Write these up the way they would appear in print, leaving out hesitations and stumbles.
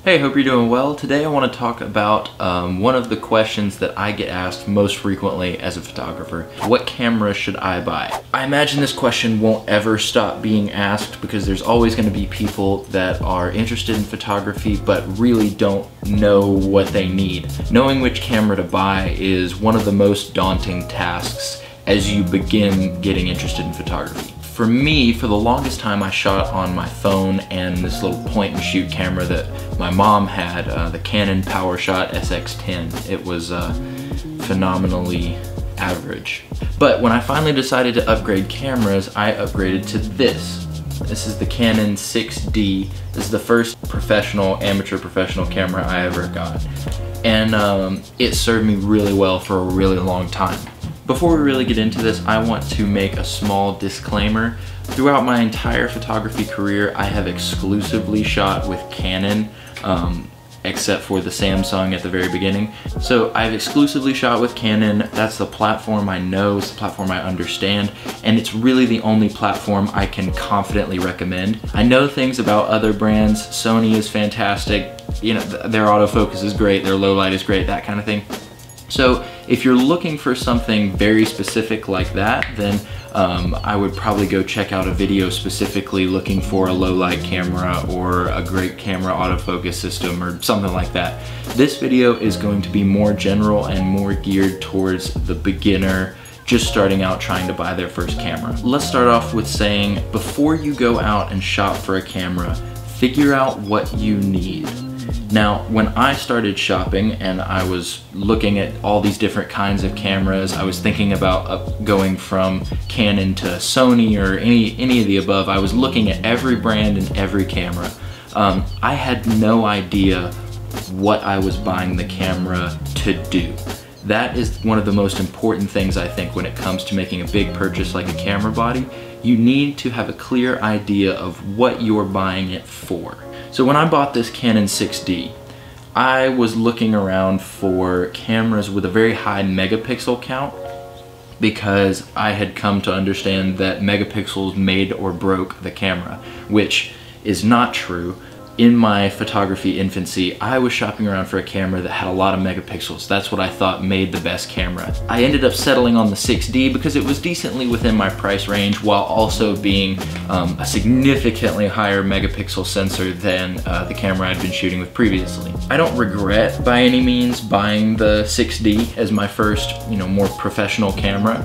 Hey, hope you're doing well. Today I want to talk about one of the questions that I get asked most frequently as a photographer. What camera should I buy? I imagine this question won't ever stop being asked because there's always going to be people that are interested in photography but really don't know what they need. Knowing which camera to buy is one of the most daunting tasks as you begin getting interested in photography. For me, for the longest time, I shot on my phone and this little point and shoot camera that my mom had, the Canon PowerShot SX10. It was phenomenally average. But when I finally decided to upgrade cameras, I upgraded to this. This is the Canon 6D. This is the first amateur professional camera I ever got. And it served me really well for a really long time. Before we really get into this, I want to make a small disclaimer. Throughout my entire photography career, I have exclusively shot with Canon, except for the Samsung at the very beginning. So I've exclusively shot with Canon. That's the platform I know, it's the platform I understand, and it's really the only platform I can confidently recommend. I know things about other brands. Sony is fantastic, you know, their autofocus is great, their low light is great, that kind of thing. So if you're looking for something very specific like that, then I would probably go check out a video specifically looking for a low light camera or a great camera autofocus system or something like that. This video is going to be more general and more geared towards the beginner just starting out trying to buy their first camera. Let's start off with saying, before you go out and shop for a camera, figure out what you need. Now, when I started shopping and I was looking at all these different kinds of cameras, I was thinking about going from Canon to Sony or any of the above. I was looking at every brand and every camera. I had no idea what I was buying the camera to do. That is one of the most important things, I think, when it comes to making a big purchase like a camera body. You need to have a clear idea of what you're buying it for. So when I bought this Canon 6D, I was looking around for cameras with a very high megapixel count because I had come to understand that megapixels made or broke the camera, which is not true. In my photography infancy, I was shopping around for a camera that had a lot of megapixels. That's what I thought made the best camera. I ended up settling on the 6D because it was decently within my price range while also being a significantly higher megapixel sensor than the camera I'd been shooting with previously. I don't regret by any means buying the 6D as my first, more professional camera,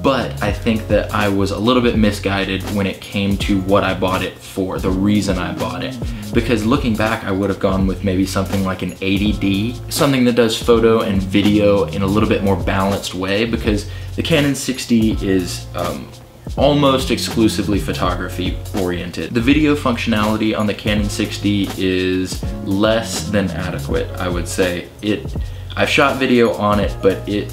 but I think that I was a little bit misguided when it came to what I bought it for, the reason I bought it. Because looking back, I would have gone with maybe something like an 80D, something that does photo and video in a little bit more balanced way, because the Canon 6D is almost exclusively photography oriented. The video functionality on the Canon 6D is less than adequate, I would say. I've shot video on it, but it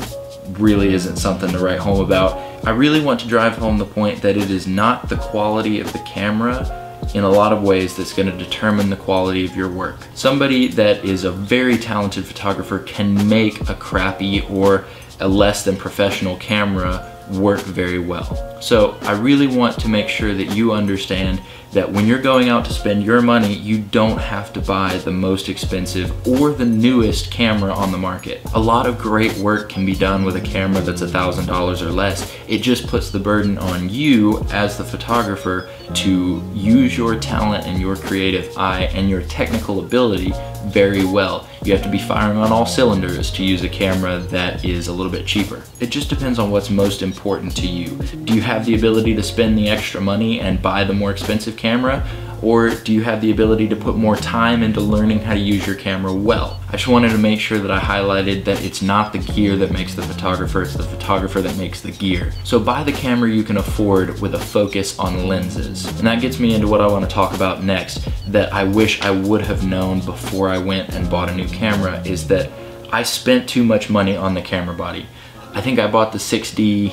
really isn't something to write home about. I really want to drive home the point that it is not the quality of the camera in a lot of ways that's going to determine the quality of your work. Somebody that is a very talented photographer can make a crappy or a less than professional camera work very well. So I really want to make sure that you understand that when you're going out to spend your money, you don't have to buy the most expensive or the newest camera on the market. A lot of great work can be done with a camera that's $1,000 or less. It just puts the burden on you as the photographer to use your talent and your creative eye and your technical ability very well. You have to be firing on all cylinders to use a camera that is a little bit cheaper. It just depends on what's most important to you. Do you have the ability to spend the extra money and buy the more expensive camera? Or do you have the ability to put more time into learning how to use your camera well? I just wanted to make sure that I highlighted that it's not the gear that makes the photographer, it's the photographer that makes the gear. So buy the camera you can afford with a focus on lenses. And that gets me into what I want to talk about next that I wish I would have known before I went and bought a new camera, is that I spent too much money on the camera body. I think I bought the 6D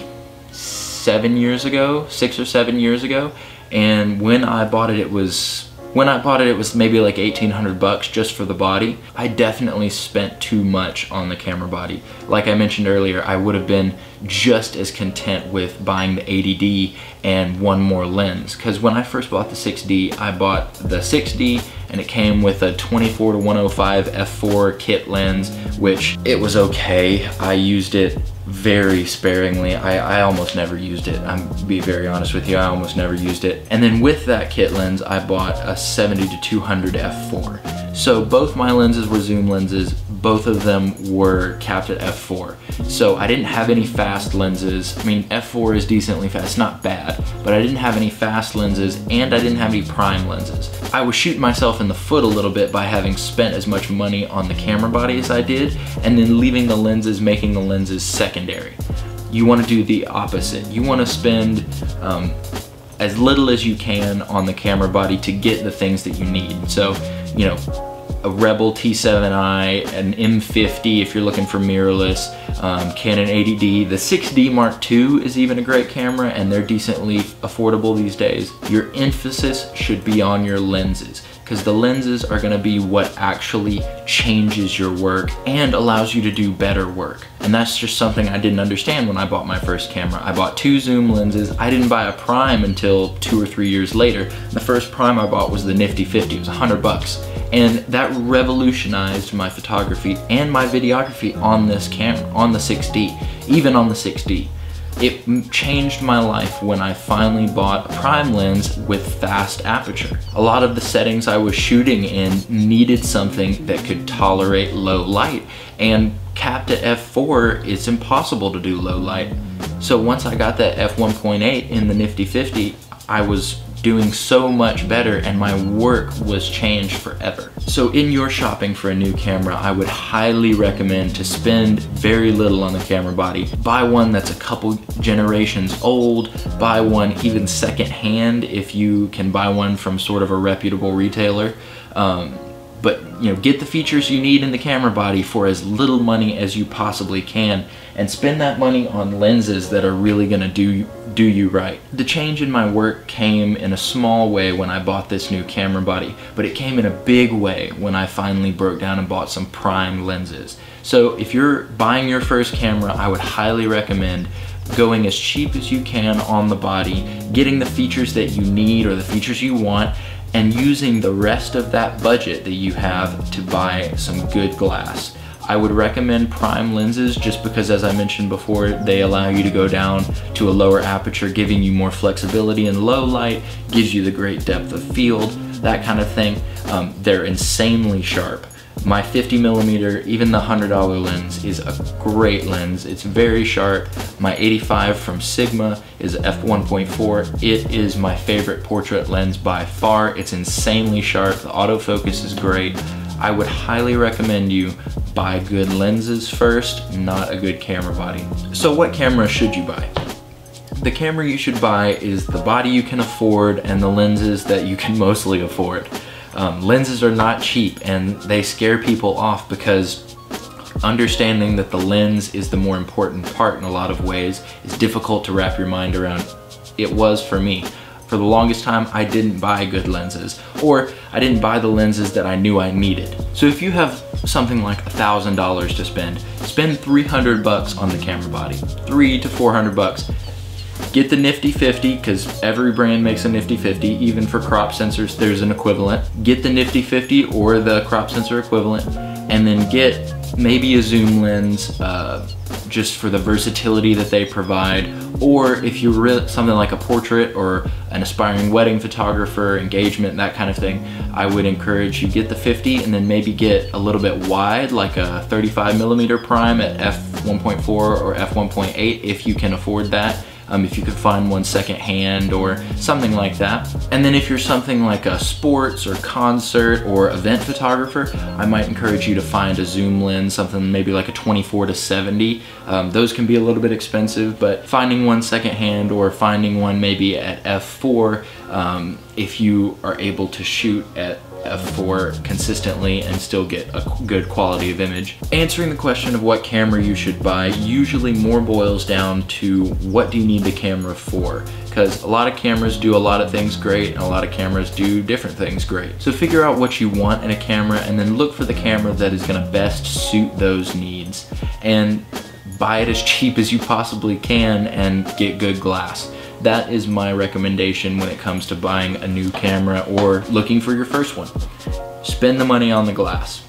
6 or 7 years ago, and when I bought it, it was maybe like $1,800 just for the body. I definitely spent too much on the camera body. Like I mentioned earlier, I would have been just as content with buying the 80D and one more lens. Because when I first bought the 6D, I bought the 6D and it came with a 24-105 f4 kit lens, which it was okay. I used it very sparingly. I almost never used it. I'm be very honest with you, I almost never used it. And then with that kit lens, I bought a 70-200 f4. So both my lenses were zoom lenses. Both of them were capped at f4. So I didn't have any fast lenses. I mean, f4 is decently fast, it's not bad, but I didn't have any fast lenses and I didn't have any prime lenses. I was shooting myself in the foot a little bit by having spent as much money on the camera body as I did, and then leaving the lenses, making the lenses secondary. You want to do the opposite. You want to spend as little as you can on the camera body to get the things that you need. So, you know, a Rebel T7i, an M50 if you're looking for mirrorless, Canon 80D. The 6D Mark II is even a great camera, and they're decently affordable these days. Your emphasis should be on your lenses, because the lenses are going to be what actually changes your work and allows you to do better work. And that's just something I didn't understand when I bought my first camera. I bought 2 zoom lenses. I didn't buy a prime until 2 or 3 years later. The first prime I bought was the nifty 50. It was $100. And that revolutionized my photography and my videography on this camera, on the 6D, even on the 6D. It changed my life when I finally bought a prime lens with fast aperture. A lot of the settings I was shooting in needed something that could tolerate low light, and capped at f4, it's impossible to do low light. So once I got that f1.8 in the nifty 50, I was doing so much better and my work was changed forever. So in your shopping for a new camera, I would highly recommend to spend very little on the camera body. Buy one that's a couple generations old, buy one even secondhand if you can buy one from sort of a reputable retailer. But you know, get the features you need in the camera body for as little money as you possibly can, and spend that money on lenses that are really gonna do you right. The change in my work came in a small way when I bought this new camera body, but it came in a big way when I finally broke down and bought some prime lenses. So if you're buying your first camera, I would highly recommend going as cheap as you can on the body, getting the features that you need or the features you want, and using the rest of that budget that you have to buy some good glass. I would recommend prime lenses just because, as I mentioned before, they allow you to go down to a lower aperture, giving you more flexibility in low light, gives you the great depth of field, that kind of thing. They're insanely sharp. My 50mm, even the $100 lens, is a great lens. It's very sharp. My 85 from Sigma is f1.4. It is my favorite portrait lens by far. It's insanely sharp. The autofocus is great. I would highly recommend you buy good lenses first, not a good camera body. So what camera should you buy? The camera you should buy is the body you can afford and the lenses that you can mostly afford. Lenses are not cheap, and they scare people off because understanding that the lens is the more important part in a lot of ways is difficult to wrap your mind around. It was for me. For the longest time, I didn't buy good lenses, or I didn't buy the lenses that I knew I needed. So if you have something like $1,000 to spend $300 on the camera body, $300 to $400. Get the nifty 50, because every brand makes a nifty 50, even for crop sensors there's an equivalent. Get the nifty 50 or the crop sensor equivalent, and then get maybe a zoom lens just for the versatility that they provide. Or if you're really something like a portrait or an aspiring wedding photographer, engagement, that kind of thing, I would encourage you get the 50 and then maybe get a little bit wide, like a 35mm prime at f1.4 or f1.8 if you can afford that. If you could find one secondhand or something like that. And then if you're something like a sports or concert or event photographer, I might encourage you to find a zoom lens, something maybe like a 24 to 70. Those can be a little bit expensive, but finding one secondhand or finding one maybe at f4, if you are able to shoot at f4 consistently and still get a good quality of image. Answering the question of what camera you should buy usually more boils down to what do you need the camera for, because a lot of cameras do a lot of things great and a lot of cameras do different things great. So figure out what you want in a camera and then look for the camera that is going to best suit those needs, and buy it as cheap as you possibly can and get good glass. That is my recommendation when it comes to buying a new camera or looking for your first one. spend the money on the glass.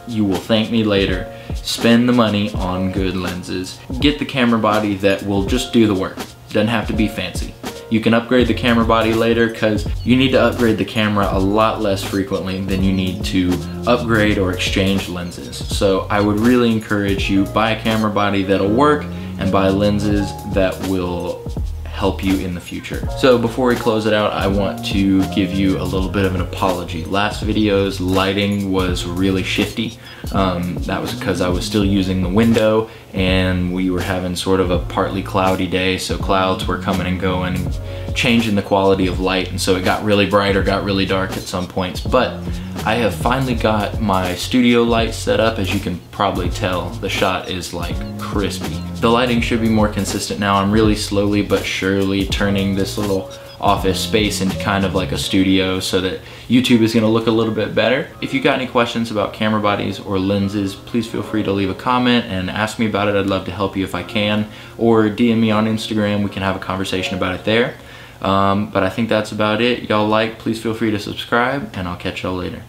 You will thank me later. Spend the money on good lenses. Get the camera body that will just do the work. Doesn't have to be fancy. You can upgrade the camera body later, because you need to upgrade the camera a lot less frequently than you need to upgrade or exchange lenses. So I would really encourage you, buy a camera body that'll work and buy lenses that will help you in the future. So before we close it out, I want to give you a little bit of an apology. Last video's lighting was really shifty. That was because I was still using the window and we were having sort of a partly cloudy day, so clouds were coming and going, changing the quality of light, and so it got really bright or got really dark at some points. But I have finally got my studio light set up. As you can probably tell, the shot is like crispy. The lighting should be more consistent now. I'm really slowly but surely turning this little office space into kind of like a studio so that YouTube is going to look a little bit better. If you got any questions about camera bodies or lenses, please feel free to leave a comment and ask me about it. I'd love to help you if I can, or DM me on Instagram. We can have a conversation about it there. But I think that's about it. Y'all please feel free to subscribe, and I'll catch y'all later.